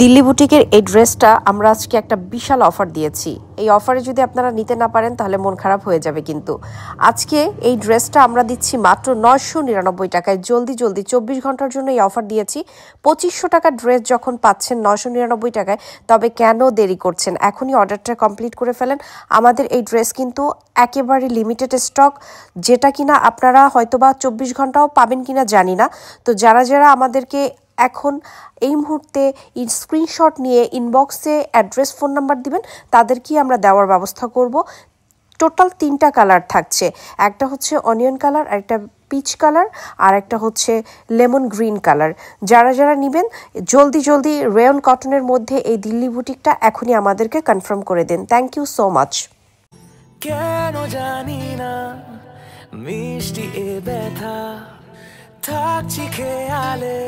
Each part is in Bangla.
দিল্লি বুটিকের এই ড্রেসটা আমরা আজকে একটা বিশাল অফার দিয়েছি। এই অফারে যদি আপনারা নিতে না পারেন তাহলে মন খারাপ হয়ে যাবে। কিন্তু আজকে এই ড্রেসটা আমরা দিচ্ছি মাত্র 999 টাকায়। জলদি 24 ঘন্টার জন্য এই অফার দিয়েছি। 2500 টাকার ড্রেস যখন পাচ্ছেন 999 টাকায়, তবে কেন দেরি করছেন? এখনই অর্ডারটা কমপ্লিট করে ফেলেন। আমাদের এই ড্রেস কিন্তু একেবারে লিমিটেড স্টক, যেটা কিনা আপনারা হয়তোবা 24 ঘন্টাও পাবেন কিনা জানি না। তো যারা আমাদেরকে এখন এই মুহূর্তে স্ক্রিনশট নিয়ে ইনবক্সে অ্যাড্রেস ফোন নাম্বার দিবেন, তাদেরকেই আমরা দেওয়ার ব্যবস্থা করব। টোটাল 3টা কালার থাকছে, একটা হচ্ছে অনিয়ন কালার, একটা পিচ কালার, আর একটা হচ্ছে লেমন গ্রিন কালার। যারা নেবেন জলদি রেয়ন কটনের মধ্যে এই দিল্লি বুটিকটা এখনই আমাদেরকে কনফার্ম করে দেন। Thank you so much. কেন জানি না মিষ্টি এ ব্যথা থাকছি খেয়ালে,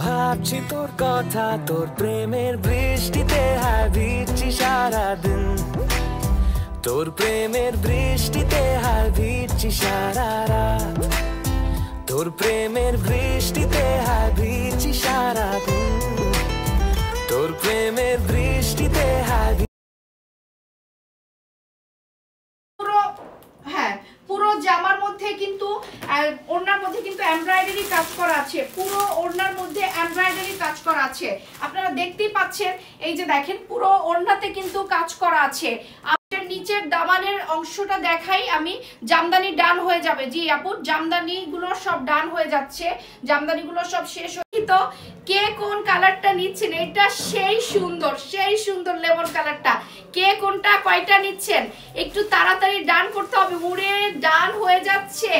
ভাবছি তোর কথা, তোর প্রেমের বৃষ্টিতে হায় ভিজছি সারাদিন, তোর প্রেমের বৃষ্টিতে হায় ভিজছি সারা রাত, তোর প্রেমের বৃষ্টিতে হায় ভিজছি সারাদিন, তোর প্রেমের বৃষ্টিতে হায়। পুরো জামার মধ্যে কিন্তু ওড়নার মধ্যে কিন্তু এমব্রয়ডারি কাজ করা আছে, পুরো ওড়নার মধ্যে এমব্রয়ডারি কাজ করা আছে। আপনারা দেখতেই পাচ্ছেন, এই যে দেখেন পুরো ওড়নাতে কিন্তু কাজ করা আছে। নিচের দামানের অংশটা দেখাই আমি, জামদানি ডান হয়ে যাবে। জি আপু, জামদানি গুলো সব ডান হয়ে যাচ্ছে, জামদানি গুলো সব শেষ হয়ে। তো কে কোন কালারটা নিচ্ছেন? এটা সেই সুন্দর লেমন কালারটা। কে কোনটা কয়টা নিচ্ছেন একটু তাড়াতাড়ি ডান করতে হবে। উড়ে ডান হয়ে যাচ্ছে।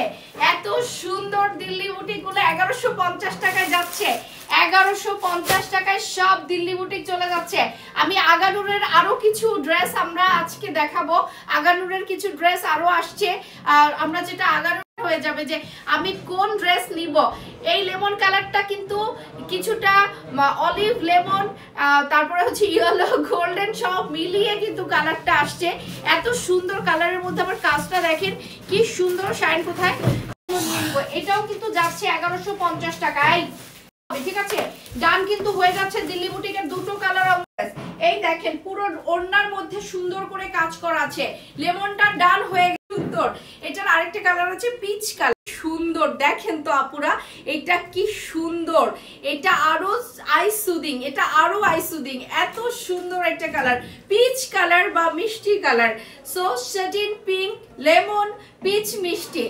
এত সুন্দর দিল্লি বুটিক গুলো 1150 টাকায় যাচ্ছে। 1150 টাকায় সব দিল্লি বুটিক চলে যাচ্ছে। আমি আগানুরের আরো কিছু ড্রেস আমরা আজকে দেখাবো। আগানুরের কিছু ড্রেস আরো আসছে, আর আমরা যেটা আগানুর হয়ে যাবে যে আমি কোন ড্রেস নিব। এই লেমন কালারটা কিন্তু কিছুটা অলিভ লেমন, তারপরে হচ্ছে ইয়েলো গোল্ডেন, সব মিলিয়ে কিন্তু কালারটা আসছে। এত সুন্দর কালারের মধ্যে আবার কাজটা দেখেন কি সুন্দর শাইন। কোথায় এটাও কিন্তু যাচ্ছে 1150 টাকায়। ঠিক আছে, ডান কিন্তু হয়ে যাচ্ছে দিল্লি বুটিকের দুটো কালার। এই দেখেন পুরো ওড়নার মধ্যে সুন্দর করে কাজ করা আছে। লেমনটা ডান হয়ে সুন্দর। এটার আরেকটা কালার আছে পিচ কালার, সুন্দর। দেখেন তো আপুরা, এটা কি সুন্দর। এটা আরো আই সুদিং, এটা আরো আই সুদিং। এত সুন্দর একটা কালার, পিচ কালার বা মিষ্টি colour. So satin pink, lemon, peach, মিষ্টি,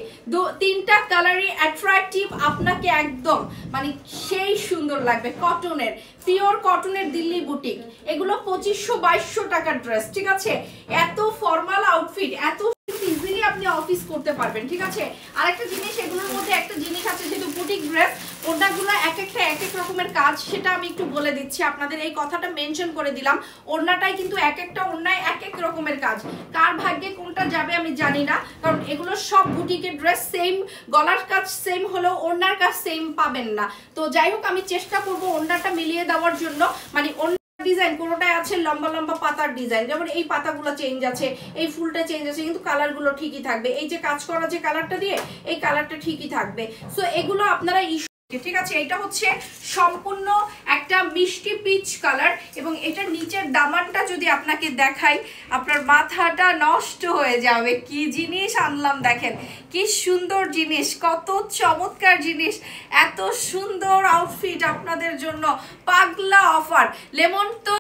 তিনটা কালারই অ্যাট্রাকটিভ। আপনাকে একদম মানে সেই সুন্দর লাগবে। কটনের, পিওর কটনের দিল্লি বুটিক। এগুলো 2500-2200 টাকার ড্রেস। ঠিক আছে, এত ফর্মাল আউটফিট, এত ইজিলি আপনি অফিস করতে পারবেন। ঠিক আছে, আরেকটা জিনিস, এগুলোর মধ্যে একটা জিনিস আছে, যেহেতু বুটিক ড্রেস, ওড়নাগুলো এক এক রকমের কাজ, সেটা আমি একটু বলে দিচ্ছি আপনাদের। এই কথাটা মেনশন করে দিলাম। ওড়নাটাই কিন্তু একটা ওড়নায় এক রকমের কাজ। কার ভাগ্যে কোনটা যাবে আমি জানি না, কারণ এগুলো সব বুটিকের ড্রেস সেম, গলার কাজ সেম হলেও ওড়নার কাজ সেম পাবেন না। তো যাই হোক, আমি চেষ্টা করব ওড়নাটা মিলিয়ে দেওয়ার জন্য। মানে ডিজাইন কোনটাই আছে লম্বা পাতার ডিজাইন, যেমন এই পাতাগুলো চেঞ্জ আছে, এই ফুলটা চেঞ্জ আছে, কিন্তু কালারগুলো ঠিকই থাকবে। এই যে কাজ করা যে কালারটা দিয়ে, এই কালারটা ঠিকই থাকবে। সো এগুলো আপনারা ঠিক আছে। এটা হচ্ছে সম্পূর্ণ একটা মিষ্টি পিচ কালার, এবং এটার নিচের দামানটা যদি আপনাকে দেখাই, আপনার মাথাটা নষ্ট হয়ে যাবে। কি জিনিস আনলাম দেখেন, কি সুন্দর জিনিস, কত চমৎকার জিনিস। এত সুন্দর আউটফিট আপনাদের জন্য, পাগলা অফার। লেমন তো